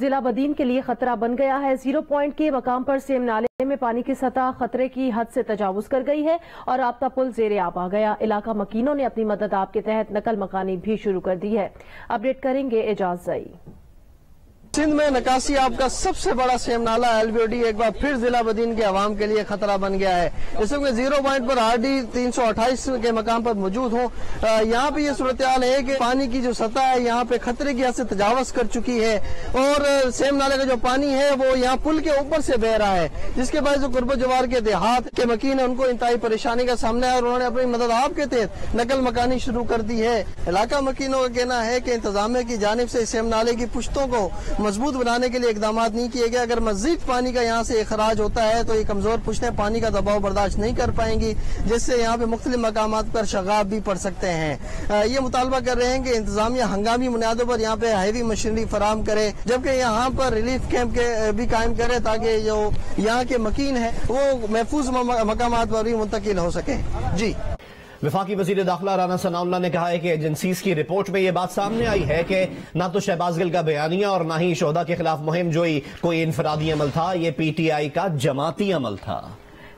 ضلع بدین کے لیے خطرہ بن گیا ہے۔ 0 پوائنٹ کے مقام پر سیم نالے میں پانی کی سطح خطرے کی حد سے تجاوز کر گئی ہے اور رابطہ پل زیر آب آ گیا۔ علاقہ مکینوں نے اپنی مدد آپ کے تحت نقل مکانی بھی شروع کر دی ہے۔ اپڈیٹ کریں گے اعجاز زئی۔ سندھ میں نکاسی آب کا سب سے بڑا سیم نالہ LBOD ایک بار پھر ضلع بدین کے عوام کے لیے خطرہ بن گیا ہے۔ اس وقت 0 پوائنٹ پر RD 328 کے مقام پر موجود ہوں۔ یہاں پہ یہ صورتحال ہے کہ پانی کی جو سطح ہے یہاں پہ خطرے کی حد سے تجاوز کر چکی ہے اور سیم نالے کا جو پانی ہے وہ یہاں پل کے اوپر سے بہ رہا ہے، جس کے باعث جو قرب و جوار کے دیہات کے مکین ہیں ان کو انتہائی پریشانی کا سامنا ہے اور انہوں نے اپنی مدد آپ کے تحت نقل مکانی شروع کر دی ہے۔ علاقہ مکینوں کا کہنا ہے کہ انتظامیہ کی جانب سے سیم نالے کی پشتوں کو مضبوط بنانے کے لیے اقدامات نہیں کیے گئے۔ اگر مزید پانی کا یہاں سے اخراج ہوتا ہے تو یہ کمزور پشتیں پانی کا دباؤ برداشت نہیں کر پائیں گی، جس سے یہاں پہ مختلف مقامات پر شغاب بھی پڑ سکتے ہیں۔ یہ مطالبہ کر رہے ہیں کہ انتظامیہ ہنگامی بنیادوں پر یہاں پہ ہیوی مشینری فراہم کرے، جبکہ یہاں پر ریلیف کیمپ بھی قائم کرے تاکہ جو یہاں کے مکین ہیں وہ محفوظ مقامات پر بھی منتقل ہو سکیں۔ جی وفاقی وزیر داخلہ رانا ثناء اللہ نے کہا ہے کہ ایجنسیز کی رپورٹ میں یہ بات سامنے آئی ہے کہ نہ تو شہباز گل کا بیانیہ اور نہ ہی شہداء کے خلاف مہم جوئی کوئی انفرادی عمل تھا، یہ PTI کا جماعتی عمل تھا۔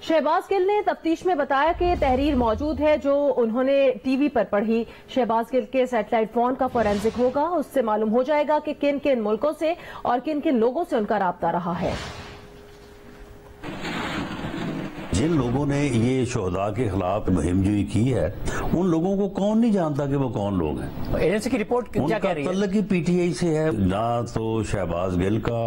شہباز گل نے تفتیش میں بتایا کہ تحریر موجود ہے جو انہوں نے ٹی وی پر پڑھی۔ شہباز گل کے سیٹلائٹ فون کا فورینزک ہوگا، اس سے معلوم ہو جائے گا کہ کن کن ملکوں سے اور کن کن لوگوں سے ان کا رابطہ رہا ہے۔ جن لوگوں نے یہ شہداء کے خلاف مہم جوئی کی ہے ان لوگوں کو کون نہیں جانتا کہ وہ کون لوگ ہیں؟ ایجنسی کی رپورٹ کیا کہہ رہی ہے؟ ان کا تعلق ہی PTI سے ہے۔ نہ تو شہباز گل کا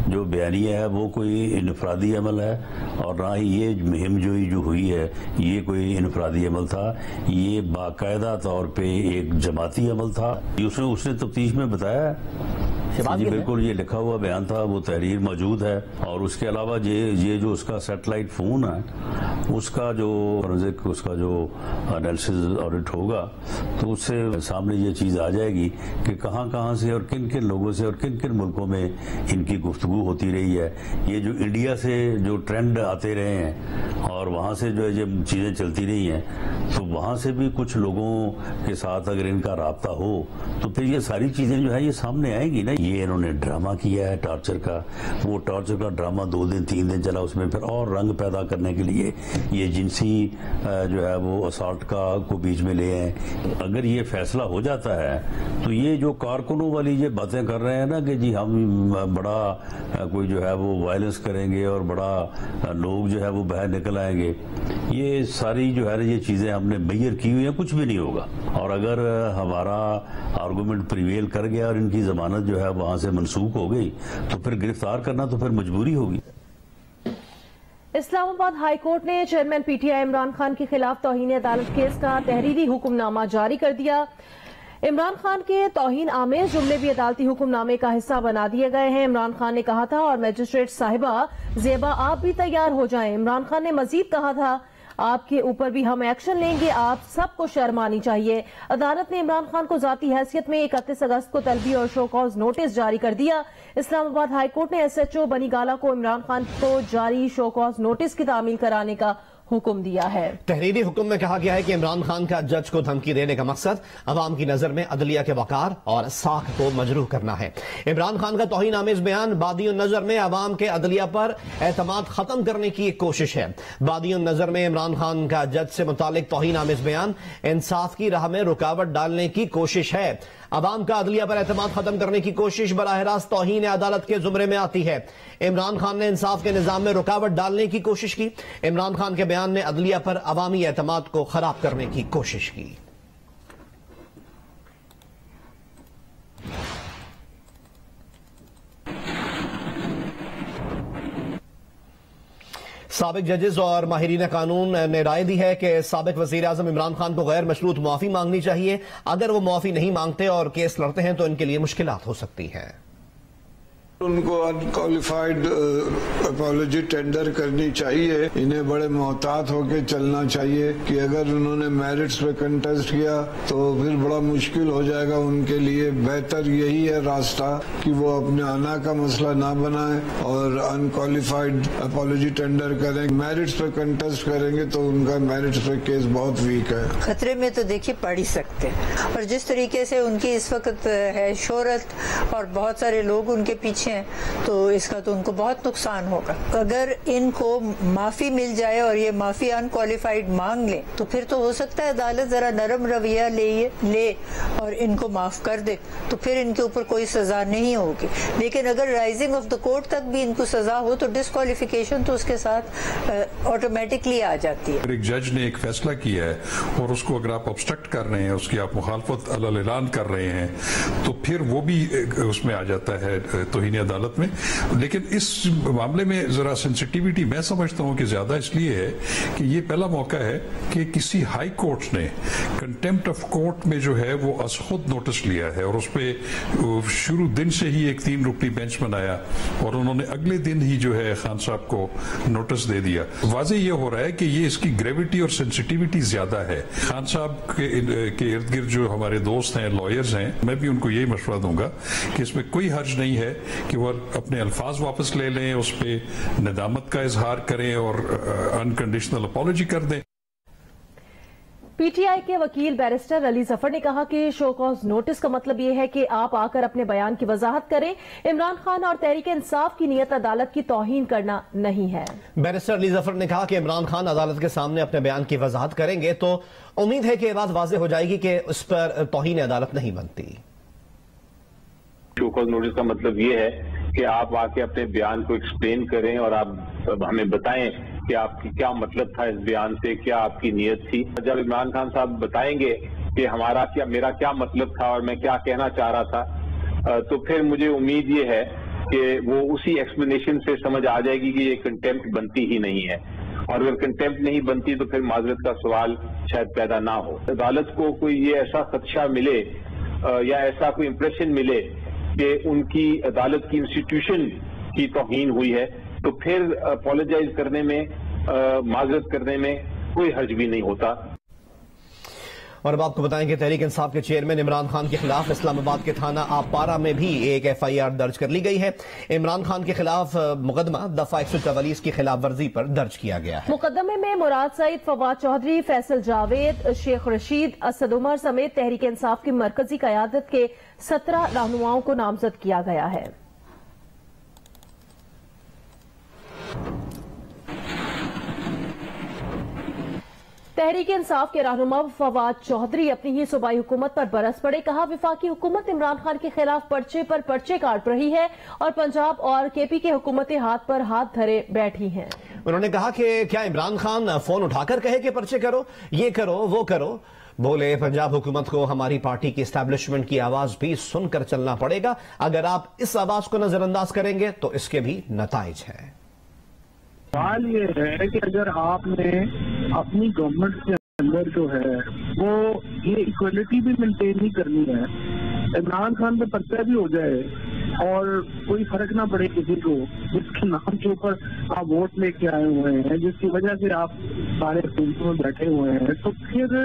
جو بیانیہ ہے وہ کوئی انفرادی عمل ہے اور نہ ہی یہ مہم جوئی جو ہوئی ہے یہ کوئی انفرادی عمل تھا، یہ باقاعدہ طور پہ ایک جماعتی عمل تھا۔ اس نے تفتیش میں بتایا جی بالکل، یہ لکھا ہوا بیان تھا، وہ تحریر موجود ہے اور اس کے علاوہ یہ جو اس کا سیٹلائٹ فون ہے اس کا جو فورینزک اس کا جو انالیسز آڈٹ ہوگا تو اس سے سامنے یہ چیز آ جائے گی کہ کہاں کہاں سے اور کن کن لوگوں سے اور کن کن ملکوں میں ان کی گفتگو ہوتی رہی ہے۔ یہ جو انڈیا سے جو ٹرینڈ آتے رہے ہیں اور وہاں سے جو یہ چیزیں چلتی رہی ہیں تو وہاں سے بھی کچھ لوگوں کے ساتھ اگر ان کا رابطہ ہو تو پھر یہ ساری چیزیں جو ہے یہ سامنے آئیں گی نا۔ یہ انہوں نے ڈرامہ کیا ہے ٹارچر کا، وہ ٹارچر کا ڈرامہ 2 دن 3 دن چلا، اس میں پھر اور رنگ پیدا کرنے کے لیے یہ جنسی جو ہے وہ اسالٹ کو بیچ میں لے آئے۔ اگر یہ فیصلہ ہو جاتا ہے تو یہ جو کارکنوں والی یہ باتیں کر رہے ہیں نا کہ جی ہم بڑا کوئی جو ہے وہ وائلنس کریں گے اور بڑا لوگ جو ہے وہ باہر نکل آئیں گے، یہ ساری جو ہے یہ چیزیں ہم نے میئر کی ہوئی ہیں، کچھ بھی نہیں ہوگا۔ اور اگر ہمارا آرگومنٹ پریویل کر گیا اور ان کی ضمانت جو ہے وہاں سے منسوخ ہو گئی تو پھر گرفتار کرنا تو پھر مجبوری ہوگی۔ اسلام آباد ہائی کورٹ نے چیئرمین PTI عمران خان کے خلاف توہین عدالت کیس کا تحریری حکم نامہ جاری کر دیا۔ عمران خان کے توہین آمیز جملے بھی عدالتی حکم نامے کا حصہ بنا دیے گئے ہیں۔ عمران خان نے کہا تھا اور میجسٹریٹ صاحبہ زیبا آپ بھی تیار ہو جائیں۔ عمران خان نے مزید کہا تھا آپ کے اوپر بھی ہم ایکشن لیں گے، آپ سب کو شرم آنی چاہیے۔ عدالت نے عمران خان کو ذاتی حیثیت میں 31 اگست کو طلبی اور شو کاز نوٹس جاری کر دیا۔ اسلام آباد ہائی کورٹ نے SHO بنی گالا کو عمران خان کو جاری شو کاز نوٹس کی تعمیل کرانے کا حکم دیا ہے۔ تحریری حکم میں کہا گیا ہے کہ عمران خان کا جج کو دھمکی دینے کا مقصد عوام کی نظر میں عدلیہ کے وقار اور ساکھ کو مجروح کرنا ہے۔ عمران خان کا توہین آمیز بیان بادی النظر میں عوام کے عدلیہ پر اعتماد ختم کرنے کی ایک کوشش ہے۔ بادی النظر میں عمران خان کا جج سے متعلق توہین آمیز بیان انصاف کی راہ میں رکاوٹ ڈالنے کی کوشش ہے۔ عوام کا عدلیہ پر اعتماد ختم کرنے کی کوشش براہ راست توہین عدالت کے زمرے میں آتی ہے۔ عمران خان نے انصاف کے نظام میں رکاوٹ ڈالنے کی کوشش کی۔ عمران خان کے بیان نے عدلیہ پر عوامی اعتماد کو خراب کرنے کی کوشش کی۔ سابق ججز اور ماہرین قانون نے رائے دی ہے کہ سابق وزیر اعظم عمران خان کو غیر مشروط معافی مانگنی چاہیے۔ اگر وہ معافی نہیں مانگتے اور کیس لڑتے ہیں تو ان کے لیے مشکلات ہو سکتی ہیں۔ ان کو انکوالیفائڈ اپالوجی ٹینڈر کرنی چاہیے. انہیں بڑے محتاط ہو کے چلنا چاہیے کہ اگر انہوں نے میرٹس پہ کنٹیسٹ کیا تو پھر بڑا مشکل ہو جائے گا ان کے لیے. بہتر یہی ہے راستہ کہ وہ اپنے انا کا مسئلہ نہ بنائیں اور انکوالیفائڈ اپالوجی ٹینڈر کریں. میرٹس پہ کنٹیسٹ کریں گے تو ان کا میرٹس پہ کیس بہت ویک ہے. خطرے میں تو دیکھیے پڑ ہی سکتے ہیں، اور جس طریقے سے ان کی اس وقت ہے شہرت اور بہت سارے لوگ ان کے پیچھے ہیں، تو اس کا تو ان کو بہت نقصان ہوگا. اگر ان کو معافی مل جائے اور یہ معافی انکوالیفائڈ مانگ لیں تو پھر تو ہو سکتا ہے عدالت ذرا نرم رویہ لے اور ان کو معاف کر دے، تو پھر ان کے اوپر کوئی سزا نہیں ہوگی. لیکن اگر رائزنگ آف دا کورٹ تک بھی ان کو سزا ہو تو ڈسکوالیفیکیشن تو اس کے ساتھ آٹومیٹکلی آ جاتی ہے. ایک جج نے ایک فیصلہ کیا ہے اور اس کو اگر آپ obstruct کر رہے ہیں، اس کی آپ مخالفت علیہ اعلان کر رہے ہیں، تو پھر وہ بھی اس میں آ جاتا ہے توہین عدالت میں. لیکن اس معاملے میں ذرا سینسٹیوٹی میں سمجھتا ہوں کہ زیادہ اس لیے ہے کہ یہ پہلا موقع ہے کہ کسی ہائی کورٹ نے کنٹیمپٹ آف کورٹ میں جو ہے وہ از خود نوٹس لیا ہے، اور اس پہ شروع دن سے ہی ایک 3 رکنی بینچ بنایا اور انہوں نے اگلے دن ہی جو ہے خان صاحب کو نوٹس دے دیا. واضح یہ ہو رہا ہے کہ یہ اس کی گریوٹی اور سینسٹیوٹی زیادہ ہے. خان صاحب کے ارد گرد جو ہمارے دوست ہیں، لائرز ہیں، میں بھی ان کو یہی مشورہ دوں گا کہ اس میں کوئی حرج نہیں ہے کہ وہ اپنے الفاظ واپس لے لیں، اس پہ ندامت کا اظہار کریں اور انکنڈیشنل اپالوجی کر دیں. پی ٹی آئی کے وکیل بیرسٹر علی ظفر نے کہا کہ شو کاز نوٹس کا مطلب یہ ہے کہ آپ آ کر اپنے بیان کی وضاحت کریں. عمران خان اور تحریک انصاف کی نیت عدالت کی توہین کرنا نہیں ہے. بیرسٹر علی ظفر نے کہا کہ عمران خان عدالت کے سامنے اپنے بیان کی وضاحت کریں گے تو امید ہے کہ یہ بات واضح ہو جائے گی کہ اس پر توہین عدالت نہیں بنتی. شو کاز نوٹس کا مطلب یہ ہے کہ آپ آ کے اپنے بیان کو ایکسپلین کریں اور آپ ہمیں بتائیں کہ آپ کی کیا مطلب تھا اس بیان سے، کیا آپ کی نیت تھی. جب عمران خان صاحب بتائیں گے کہ میرا کیا مطلب تھا اور میں کیا کہنا چاہ رہا تھا، تو پھر مجھے امید یہ ہے کہ وہ اسی ایکسپلینیشن سے سمجھ آ جائے گی کہ یہ کنٹیمپٹ بنتی ہی نہیں ہے. اور اگر کنٹیمپٹ نہیں بنتی تو پھر معذرت کا سوال شاید پیدا نہ ہو. عدالت کو کوئی یہ ایسا خدشہ ملے یا ایسا کوئی امپریشن ملے کہ ان کی عدالت کی انسٹیٹیوشن کی توہین ہوئی ہے تو پھر اپولوجائز کرنے میں، معذرت کرنے میں کوئی حرج بھی نہیں ہوتا. اور اب آپ کو بتائیں کہ تحریک انصاف کے چیئرمین عمران خان کے خلاف اسلام آباد کے تھانہ آپارہ میں بھی ایک FIR درج کر لی گئی ہے. عمران خان کے خلاف مقدمہ دفعہ 144 کی خلاف ورزی پر درج کیا گیا ہے. مقدمے میں مراد سعید، فواد چودھری، فیصل جاوید، شیخ رشید، اسد عمر سمیت تحریک انصاف کی مرکزی قیادت کے 17 رہنماؤں کو نامزد کیا گیا ہے. تحریک انصاف کے رہنما فواد چودھری اپنی ہی صوبائی حکومت پر برس پڑے. کہا وفاقی حکومت عمران خان کے خلاف پرچے پر پرچے کاٹ رہی ہے اور پنجاب اور KP کی حکومتیں ہاتھ پر ہاتھ دھرے بیٹھی ہیں. انہوں نے کہا کہ کیا عمران خان فون اٹھا کر کہے کہ پرچے کرو، یہ کرو، وہ کرو. بولے پنجاب حکومت کو ہماری پارٹی کی اسٹیبلشمنٹ کی آواز بھی سن کر چلنا پڑے گا. اگر آپ اس آواز کو نظر انداز کریں گے تو اس کے بھی نتائج ہیں. سوال یہ ہے کہ اگر آپ نے اپنی گورنمنٹ کے اندر جو ہے وہ یہ ایکویلٹی بھی مینٹین نہیں کرنی ہے، عمران خان پہ پرچہ بھی ہو جائے اور کوئی فرق نہ پڑے کسی کو، جس کے نام کے اوپر آپ ووٹ لے کے آئے ہوئے ہیں، جس کی وجہ سے آپ سارے حکومتوں میں بیٹھے ہوئے ہیں، تو پھر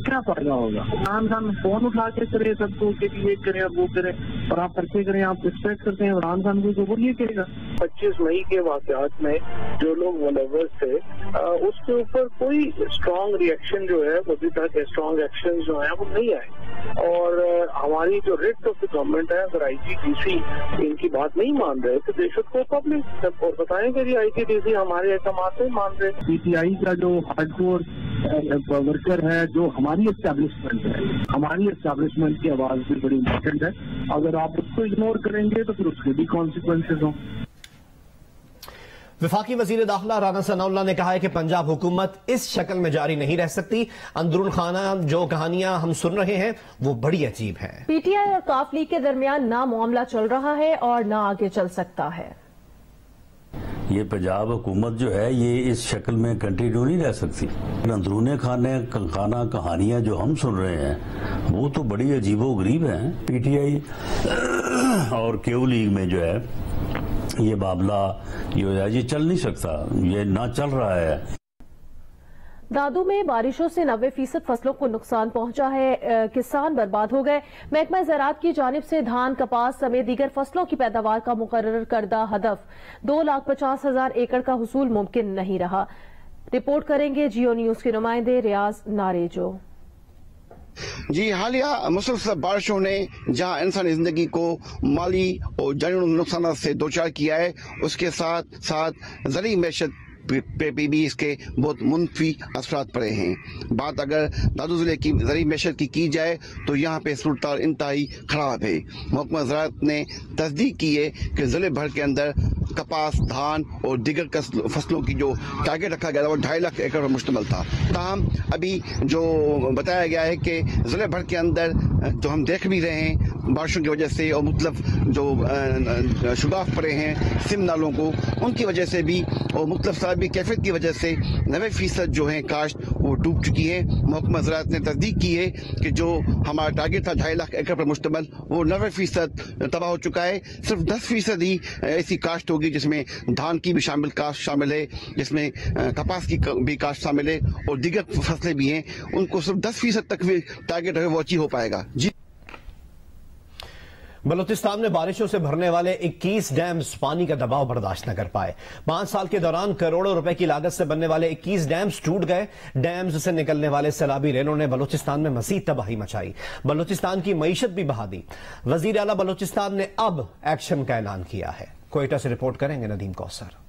کیا فائدہ ہوگا؟ عمران خان فون اٹھا کے کرے سب کو کہ یہ کریں اور وہ کریں اور آپ پرچے کریں. آپ ایکسپیکٹ کرتے ہیں عمران خان کو تو وہ یہ کرے گا. 25 مئی کے واقعات میں جو لوگ ملوث تھے اس کے اوپر کوئی اسٹرانگ ریئیکشن جو ہے ابھی تک اسٹرانگ ایکشن جو ہیں وہ نہیں آئے. اور ہماری جو ریٹ آف دا گورنمنٹ ہے، اگر IGDC ان کی بات نہیں مان رہے تو دے شوڈ گو پبلک اور بتائیں کہ IGDC ہمارے احکامات نہیں مان رہے. PTI کا جو ہارڈ کور ورکر ہے، جو ہماری اسٹیبلشمنٹ ہے، ہماری اسٹیبلشمنٹ کی آواز بھی بڑی امپورٹنٹ ہے. اگر آپ اس کو اگنور کریں گے تو پھر اس کے بھی کانسیکوینسز ہوں. وفاقی وزیر داخلہ رانا ثناء اللہ نے کہا ہے کہ پنجاب حکومت اس شکل میں جاری نہیں رہ سکتی. اندرون خانہ جو کہانیاں ہم سن رہے ہیں وہ بڑی عجیب ہیں. PTI اور کاف لیگ کے درمیان نہ معاملہ چل رہا ہے اور نہ آگے چل سکتا ہے. یہ پنجاب حکومت جو ہے یہ اس شکل میں کنٹینیو نہیں رہ سکتی. اندرون خانہ کہانیاں جو ہم سن رہے ہیں وہ تو بڑی عجیب و غریب ہیں. پی ٹی آئی اور کیو لیگ میں جو ہے یہ معاملہ یہ چل نہیں سکتا، یہ نہ چل رہا ہے. دادو میں بارشوں سے 90% فصلوں کو نقصان پہنچا ہے، کسان برباد ہو گئے. محکمہ زراعت کی جانب سے دھان، کپاس سمیت دیگر فصلوں کی پیداوار کا مقرر کردہ ہدف 2,50,000 ایکڑ کا حصول ممکن نہیں رہا. رپورٹ کریں گے جیو نیوز کے نمائندے ریاض ناریجو. جی، حالیہ مسلسل بارشوں نے جہاں انسانی زندگی کو مالی اور جانی نقصانات سے دوچار کیا ہے، اس کے ساتھ ساتھ زرعی معیشت پہ بھی اس کے بہت منفی اثرات پڑے ہیں. بات اگر دادو ضلع کی زرعی معیشت کی جائے تو یہاں پہ صورتحال انتہائی خراب ہے. محکمہ زراعت نے تصدیق کی ہے کہ ضلع بھر کے اندر کپاس، دھان اور دیگر فصلوں کی جو ٹارگیٹ رکھا گیا تھا وہ 2.5 لاکھ ایکڑ پر مشتمل تھا. تاہم ابھی جو بتایا گیا ہے کہ ضلع بھر کے اندر جو ہم دیکھ بھی رہے ہیں بارشوں کی وجہ سے اور مختلف جو شگاف پڑے ہیں سم نالوں کو، ان کی وجہ سے بھی اور مختلف سالبی کیفیت کی وجہ سے 90% جو ہیں کاشت وہ ڈوب چکی ہے. محکمہ زراعت نے تصدیق کی ہے کہ جو ہمارا ٹارگیٹ تھا 2.5 لاکھ ایکڑ پر مشتمل وہ 90% تباہ ہو چکا ہے. صرف 10% ہی ایسی کاشت ہوگی جس میں دھان کی بھی کاشت شامل ہے، جس میں کپاس کی بھی کاشت شامل ہے اور دیگر فصلیں بھی ہیں. ان کو صرف 10% تک بھی ٹارگیٹ ہے وہ اچیو ہو پائے گا. جی، بلوچستان میں بارشوں سے بھرنے والے 21 ڈیمز پانی کا دباؤ برداشت نہ کر پائے. 5 سال کے دوران کروڑوں روپے کی لاگت سے بننے والے 21 ڈیمز ٹوٹ گئے. ڈیمز سے نکلنے والے سیلابی ریلوں نے بلوچستان میں مزید تباہی مچائی، بلوچستان کی معیشت بھی بہا دی. وزیر اعلیٰ بلوچستان نے اب ایکشن کا اعلان کیا ہے. کوئٹہ سے رپورٹ کریں گے ندیم کوثر.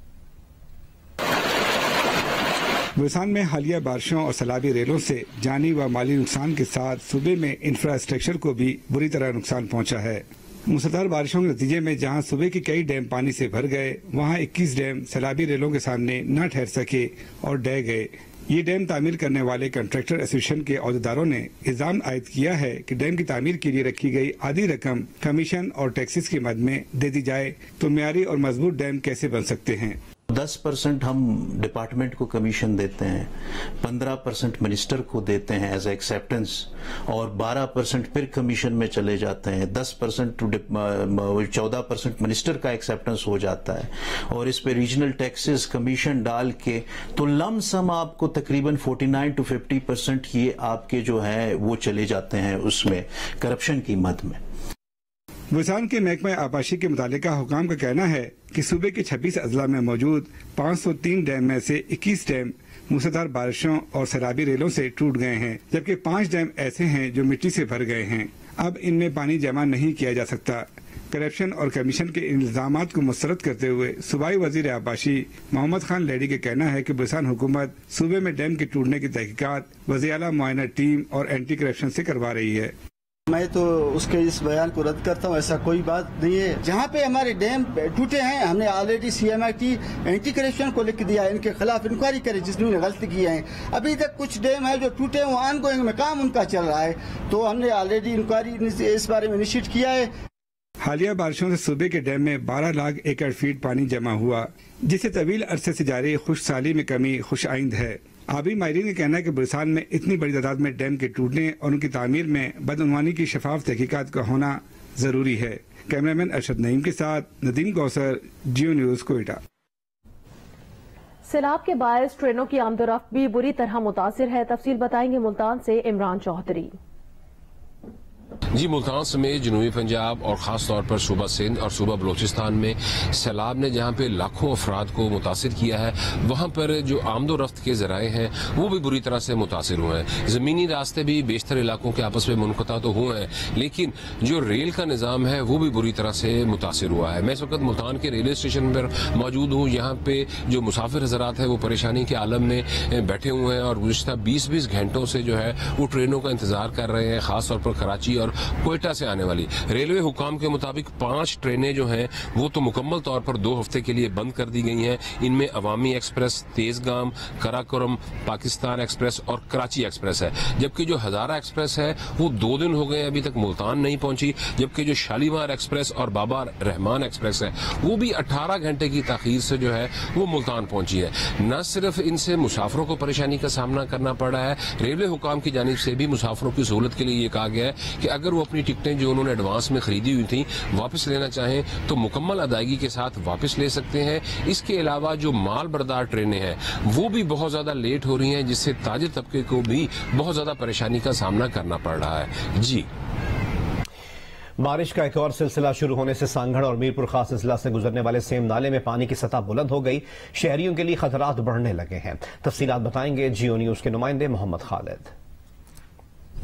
بلوچستان میں حالیہ بارشوں اور سیلابی ریلوں سے جانی و مالی نقصان کے ساتھ صوبے میں انفراسٹرکچر کو بھی بری طرح نقصان پہنچا ہے. موسلادھار بارشوں کے نتیجے میں جہاں صوبے کے کئی ڈیم پانی سے بھر گئے، وہاں 21 ڈیم سیلابی ریلوں کے سامنے نہ ٹھہر سکے اور ڈہ گئے. یہ ڈیم تعمیر کرنے والے کنٹریکٹر ایسوسیشن کے عہدیداروں نے الزام عائد کیا ہے کہ ڈیم کی تعمیر کے لیے رکھی گئی آدھی رقم کمیشن اور ٹیکسز کی مد میں دے دی جائے تو معیاری اور مضبوط ڈیم کیسے بن سکتے ہیں. 10% ہم ڈپارٹمنٹ کو کمیشن دیتے ہیں، 15% منسٹر کو دیتے ہیں ایز ایکسیپٹنس، اور 12% پھر کمیشن میں چلے جاتے ہیں. 14% منسٹر کا ایکسیپٹنس ہو جاتا ہے، اور اس پہ ریجنل ٹیکسز کمیشن ڈال کے تو لم سم آپ کو تقریباً 49 to 50% یہ آپ کے جو ہیں وہ چلے جاتے ہیں اس میں کرپشن کی مد میں. بلوچستان کے محکمہ آبپاشی کے متعلقہ حکام کا کہنا ہے کہ صوبے کے 26 اضلاع میں موجود 503 ڈیم میں سے 21 ڈیم موسلادھار بارشوں اور سیلابی ریلوں سے ٹوٹ گئے ہیں، جبکہ 5 ڈیم ایسے ہیں جو مٹی سے بھر گئے ہیں. اب ان میں پانی جمع نہیں کیا جا سکتا. کرپشن اور کمیشن کے الزامات کو مسترد کرتے ہوئے صوبائی وزیر آبپاشی محمد خان لیڈی کا کہنا ہے کہ بلوچستان حکومت صوبے میں ڈیم کے ٹوٹنے کی تحقیقات وزیر اعلیٰ معائنہ ٹیم اور اینٹی کرپشن سے کروا رہی ہے. میں تو اس کے اس بیان کو رد کرتا ہوں، ایسا کوئی بات نہیں ہے. جہاں پہ ہمارے ڈیم ٹوٹے ہیں ہم نے آلریڈی CMIT اینٹی کرپشن کو لکھ دیا ہے، ان کے خلاف انکوائری کرے جس نے غلطی کی ہے. ابھی تک کچھ ڈیم ہے جو ٹوٹے ہیں وہ آن گوئنگ میں کام ان کا چل رہا ہے، تو ہم نے آلریڈی انکوائری اس بارے میں انیشیٹ کیا ہے. حالیہ بارشوں سے صوبے کے ڈیم میں 12 لاکھ ایکڑ فیٹ پانی جمع ہوا، جس سے طویل عرصے سے جاری خشک سالی میں کمی خوش آئند ہے. آبی ماہرین کا کہنا ہے کہ بلوچستان میں اتنی بڑی تعداد میں ڈیم کے ٹوٹنے اور ان کی تعمیر میں بدعنوانی کی شفاف تحقیقات کا ہونا ضروری ہے. کیمرامین ارشد نعیم کے ساتھ ندیم کوثر، جیو نیوز، کوئٹہ. سیلاب کے باعث ٹرینوں کی آمد و رفت بھی بری طرح متاثر ہے. تفصیل بتائیں گے ملتان سے عمران چودھری. جی، ملتان سمیت جنوبی پنجاب اور خاص طور پر صوبہ سندھ اور صوبہ بلوچستان میں سیلاب نے جہاں پہ لاکھوں افراد کو متاثر کیا ہے، وہاں پر جو آمد و رفت کے ذرائع ہیں وہ بھی بری طرح سے متاثر ہوئے ہیں. زمینی راستے بھی بیشتر علاقوں کے آپس میں منقطع تو ہوئے ہیں، لیکن جو ریل کا نظام ہے وہ بھی بری طرح سے متاثر ہوا ہے. میں اس وقت ملتان کے ریلوے اسٹیشن پر موجود ہوں. یہاں پہ جو مسافر حضرات ہیں وہ پریشانی کے عالم میں بیٹھے ہوئے ہیں اور گزشتہ 20 گھنٹوں سے جو ہے وہ ٹرینوں کا انتظار کر رہے ہیں. خاص طور پر کراچی کراچی اور کوئٹہ سے آنے والی ریلوے حکام کے مطابق 5 ٹرینیں جو ہیں وہ تو مکمل طور پر 2 ہفتے کے لیے بند کر دی گئی ہیں. ان میں عوامی ایکسپریس، تیزگام، کراکرم، پاکستان ایکسپریس اور کراچی ایکسپریس ہے. جبکہ جو ہزارہ ایکسپریس ہے وہ 2 دن ہو گئے ابھی تک ملتان نہیں پہنچی. جبکہ جو شالیمار ایکسپریس اور بابا رحمان ایکسپریس ہے وہ بھی 18 گھنٹے کی تاخیر سے جو ہے وہ ملتان پہنچی ہے. نہ صرف ان سے مسافروں کو پریشانی کا سامنا کرنا پڑ رہا ہے، ریلوے حکام کی جانب سے بھی مسافروں کی سہولت کے لیے یہ کہا گیا ہے کہ اگر وہ اپنی ٹکٹیں جو انہوں نے ایڈوانس میں خریدی ہوئی تھیں واپس لینا چاہیں تو مکمل ادائیگی کے ساتھ واپس لے سکتے ہیں. اس کے علاوہ جو مال بردار ٹرینیں ہیں وہ بھی بہت زیادہ لیٹ ہو رہی ہیں، جس سے تاجر طبقے کو بھی بہت زیادہ پریشانی کا سامنا کرنا پڑ رہا ہے. جی، بارش کا ایک اور سلسلہ شروع ہونے سے سانگھڑ اور میرپور خاص اضلاع سے گزرنے والے سیم نالے میں پانی کی سطح بلند ہو گئی. شہریوں کے لیے خطرات بڑھنے لگے ہیں. تفصیلات بتائیں گے جیو نیوز کے نمائندے محمد خالد.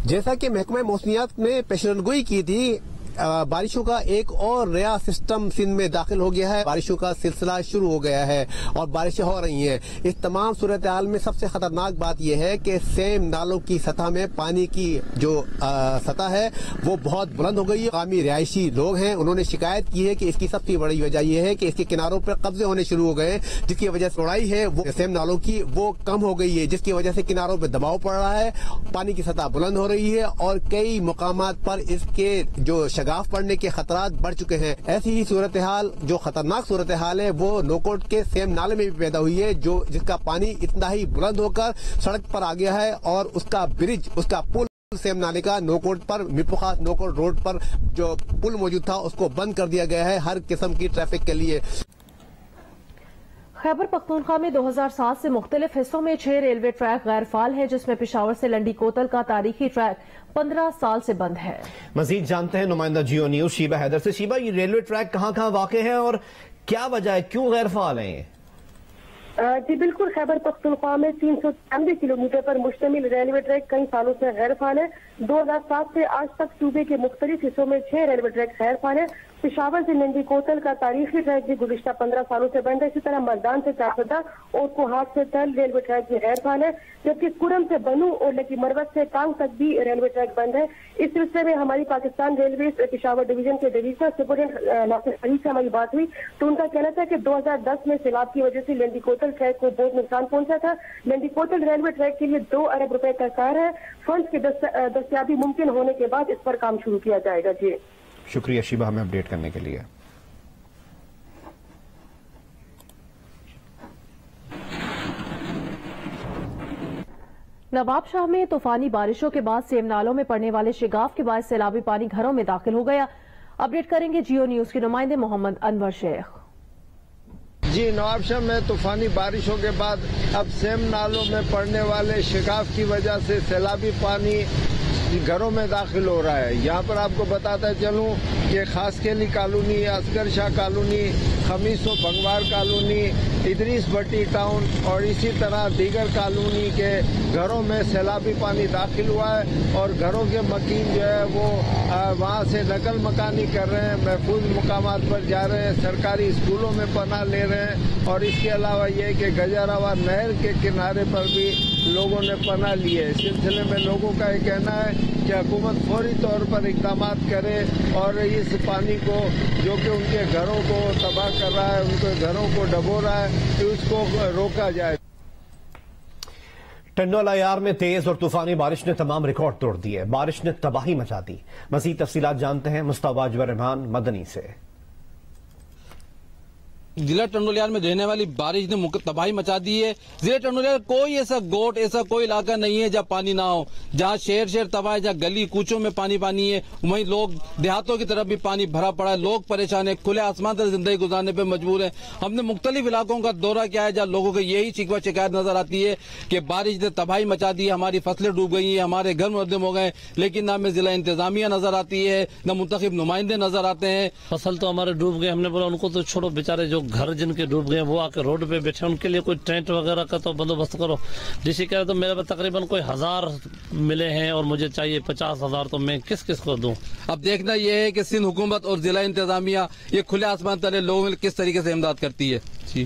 جیسا کہ محکمہ موسمیات نے پیشن گوئی کی تھی، بارشوں کا ایک اور نیا سسٹم سندھ میں داخل ہو گیا ہے. بارشوں کا سلسلہ شروع ہو گیا ہے اور بارشیں ہو رہی ہیں. اس تمام صورتحال میں سب سے خطرناک بات یہ ہے کہ سیم نالوں کی سطح میں پانی کی جو سطح ہے وہ بہت بلند ہو گئی ہے. مقامی رہائشی لوگ ہیں، انہوں نے شکایت کی ہے کہ اس کی سب سے بڑی وجہ یہ ہے کہ اس کے کناروں پر قبضے ہونے شروع ہو گئے ہیں، جس کی وجہ سے چوڑائی ہے وہ سیم نالوں کی وہ کم ہو گئی ہے، جس کی وجہ سے کناروں پہ دباؤ پڑ رہا ہے. پانی کی سطح بلند ہو رہی ہے اور کئی مقامات پر اس کے جو شگاف پڑنے کے خطرات بڑھ چکے ہیں. ایسی ہی صورتحال، جو خطرناک صورتحال ہے، وہ نوکوٹ کے سیم نالے میں بھی پیدا ہوئی ہے، جس کا پانی اتنا ہی بلند ہو کر سڑک پر آ گیا ہے اور اس کا برج، اس کا پل سیم نالے کا نوکوٹ پر، میرپور خاص نوکوٹ روڈ پر جو پل موجود تھا اس کو بند کر دیا گیا ہے ہر قسم کی ٹریفک کے لیے. خیبر پختونخوا میں 2007 سے مختلف حصوں میں 6 ریلوے ٹریک غیر فعال ہے، جس میں پشاور سے لنڈی کوتل کا تاریخی ٹریک 15 سال سے بند ہے. مزید جانتے ہیں نمائندہ جیو نیوز شیبہ حیدر سے. شیبہ، یہ ریلوے ٹریک کہاں کہاں واقع ہے اور کیا وجہ ہے، کیوں غیر فعال ہیں؟ جی بالکل، خیبر پختونخوا میں 393 کلومیٹر پر مشتمل ریلوے ٹریک کئی سالوں سے غیر فعال ہے. 2007 سے آج تک صوبے کے مختلف حصوں میں 6 ریلوے ٹریک غیر فعال ہے. پشاور سے لنڈی کوتل کا تاریخی ٹریک بھی گزشتہ 15 سالوں سے بند ہے. اسی طرح مردان سے چاخدہ اور کوہاٹ سے تل ریلوے ٹریک بھی غیر فعال ہے، جبکہ کرم سے بنو اور لکی مروت سے کانگ تک بھی ریلوے ٹریک بند ہے. اس سلسلے میں ہماری پاکستان ریلوے پشاور ڈویژن کے ڈویژنل سپرنٹینڈنٹ ناصر فرید سے ہماری بات ہوئی تو ان کا کہنا تھا کہ 2010 میں سیلاب کی وجہ سے لنڈی کوتل ٹریک کو بہت نقصان پہنچا تھا. لنڈی کوتل ریلوے ٹریک کے لیے 2 ارب روپے کا کار ہے. فنڈز کی دستیابی ممکن ہونے کے بعد اس پر کام شروع کیا جائے گا. جی شکریہ شیبہ ہمیں اپڈیٹ کرنے کے لیے. نواب شاہ میں طوفانی بارشوں کے بعد سیم نالوں میں پڑنے والے شگاف کے باعث سیلابی پانی گھروں میں داخل ہو گیا. اپڈیٹ کریں گے جیو نیوز کے نمائندے محمد انور شیخ. جی، نواب شاہ میں طوفانی بارشوں کے بعد اب سیم نالوں میں پڑنے والے شگاف کی وجہ سے سیلابی پانی گھروں میں داخل ہو رہا ہے. یہاں پر آپ کو بتاتا چلوں کہ خاصکیلی کالونی، اصغر شاہ کالونی، خمیس و بنگوار کالونی، ادریس بٹی ٹاؤن اور اسی طرح دیگر کالونی کے گھروں میں سیلابی پانی داخل ہوا ہے اور گھروں کے مکین جو ہے وہ وہاں سے نقل مکانی کر رہے ہیں، محفوظ مقامات پر جا رہے ہیں، سرکاری اسکولوں میں پناہ لے رہے ہیں. اور اس کے علاوہ یہ کہ گجراوا نہر کے کنارے پر بھی لوگوں نے پناہ لی ہے. اس سلسلے میں لوگوں کا یہ کہنا ہے کہ حکومت فوری طور پر اقدامات کرے اور اس پانی کو جو کہ ان کے گھروں کو تباہ کر رہا ہے، ان کے گھروں کو ڈبو رہا ہے، کہ اس کو روکا جائے. ٹنڈولا یار میں تیز اور طوفانی بارش نے تمام ریکارڈ توڑ دیے. بارش نے تباہی مچا دی. مزید تفصیلات جانتے ہیں مصطفیٰ اجور رحمان مدنی سے. ضلع ٹنڈولیار میں رہنے والی بارش نے تباہی مچا دی ہے. ضلع ٹنڈولیار کوئی ایسا گوٹ، ایسا کوئی علاقہ نہیں ہے جہاں پانی نہ ہو. جہاں شہر تباہ ہے، جہاں گلی کوچوں میں پانی ہے، وہیں لوگ دیہاتوں کی طرف بھی پانی بھرا پڑا ہے. لوگ پریشان ہیں، کھلے آسمان تک زندگی گزارنے پہ مجبور ہیں. ہم نے مختلف علاقوں کا دورہ کیا ہے جہاں لوگوں کو یہی شکوہ شکایت نظر آتی ہے کہ بارش نے تباہی مچا دی ہے، ہماری فصلیں ڈوب گئی ہیں، ہمارے گھر مردم ہو گئے. لیکن نہ ہمیں ضلع انتظامیہ نظر آتی ہے، نہ منتخب نمائندے نظر آتے ہیں. فصل تو ہمارے ڈوب گئے. ہم نے بولا ان کو تو چھوڑو، بیچارے جو گھر جن کے ڈوب گئے وہ آ کے روڈ پہ بیٹھے، ان کے لیے کوئی ٹینٹ وغیرہ کا تو بندوبست کرو. ڈی کہہ رہے تو میرے تقریباً کوئی 1000 ملے ہیں اور مجھے چاہیے 50,000، تو میں کس کو دوں؟ اب دیکھنا یہ ہے کہ سندھ حکومت اور ضلع انتظامیہ یہ کھلے آسمان تلے لوگوں میں کس طریقے سے امداد کرتی ہے. جی